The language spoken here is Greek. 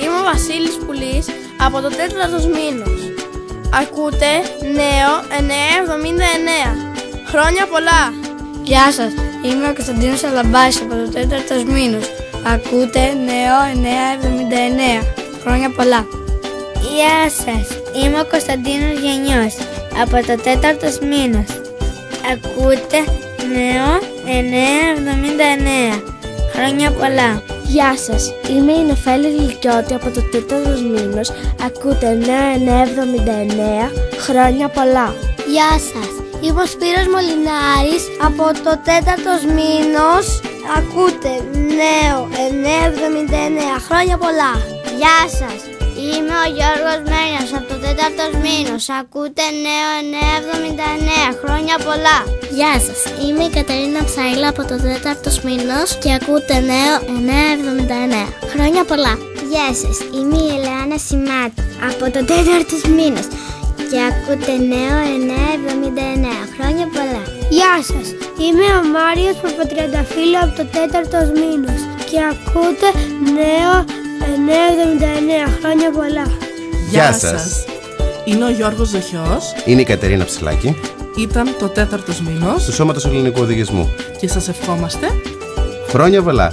είμαι ο Βασίλης Πουλής από το 4ο μήνος. Ακούτε Νέο 979. Χρόνια πολλά! Γεια σας, είμαι ο Κωνσταντίνος Αλαμπάσης από το 4ο μήνος. Ακούτε Νέο 979. Χρόνια πολλά! Γεια σας, είμαι ο Κωνσταντίνος Γενιός από το 4ο μήνος. Ακούτε Νέο 979. Χρόνια πολλά! Γεια σας, είμαι η Νεφέλη Λυκιώτη από το 4ο μήνος. Ακούτε Νέο 979. Χρόνια πολλά! Γεια σας, είμαι ο Σπύρος Μολυνάρης από το 4ο μήνος. Ακούτε Νέο 979. Χρόνια πολλά! Γεια σας, είμαι ο Γιώργος Μένιος από το 4ο μήνος. Ακούτε Νέο 979. Χρόνια πολλά! Γεια σας, είμαι η Κατερίνα Ψαΐλα από το 4ο μήνος και ακούτε Νέο 979. Χρόνια πολλά! Γεια σας, είμαι η Ελεάνα Σιμάτη από το 4ο μήνος και ακούτε Νέο 979. Χρόνια πολλά! Γεια σας, είμαι ο Μάριος Παπατριανταφύλλου από το 4ο μήνος και ακούτε Νέο 979. Χρόνια πολλά! Γεια σας, είναι ο Γιώργος Ζοχιός. Είναι η Κατερίνα Ψηλάκη. Ήταν το 4ο μήνος του Σώματος Ελληνικού Οδηγισμού. Και σας ευχόμαστε χρόνια πολλά!